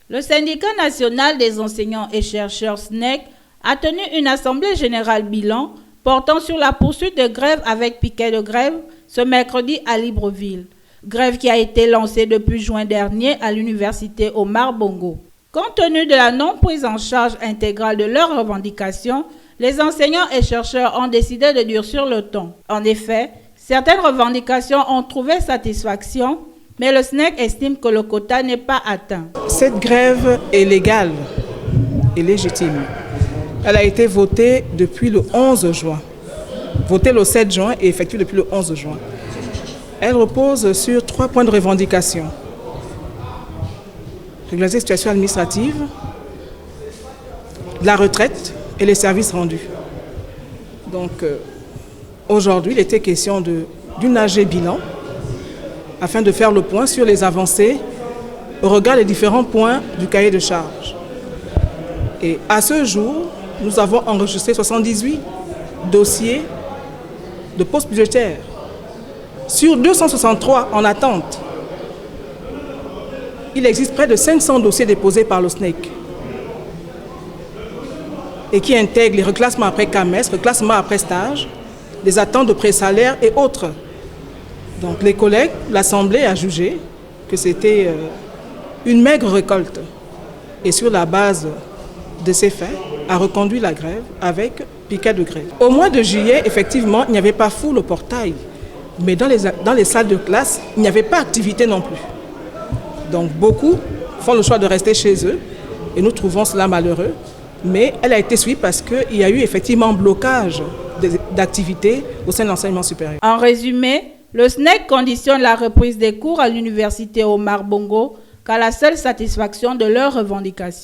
Le syndicat national des enseignants et chercheurs SNEC a tenu une assemblée générale bilan portant sur la poursuite de grève avec piquet de grève ce mercredi à Libreville. Grève qui a été lancée depuis juin dernier à l'université Omar Bongo. Compte tenu de la non-prise en charge intégrale de leurs revendications, les enseignants et chercheurs ont décidé de durcir le ton. En effet, certaines revendications ont trouvé satisfaction, mais le SNEC estime que le quota n'est pas atteint. Cette grève est légale et légitime. Elle a été votée depuis le 11 juin. Votée le 7 juin et effectuée depuis le 11 juin. Elle repose sur 3 points de revendication. Régulariser la situation administrative, la retraite et les services rendus. Donc aujourd'hui, il était question d'une AG bilan afin de faire le point sur les avancées au regard des différents points du cahier de charge. Et à ce jour, nous avons enregistré 78 dossiers de postes budgétaires sur 263 en attente. Il existe près de 500 dossiers déposés par le SNEC et qui intègrent les reclassements après CAMES, reclassements après stage, les attentes de pré-salaire et autres. Donc les collègues, l'Assemblée a jugé que c'était une maigre récolte et sur la base de ces faits, a reconduit la grève avec piquet de grève. Au mois de juillet, effectivement, il n'y avait pas foule au portail, mais dans les salles de classe, il n'y avait pas d'activité non plus. Donc beaucoup font le choix de rester chez eux et nous trouvons cela malheureux, mais elle a été suivie parce qu'il y a eu effectivement un blocage d'activités au sein de l'enseignement supérieur. En résumé, le SNEC conditionne la reprise des cours à l'université Omar Bongo qu'à la seule satisfaction de leurs revendications.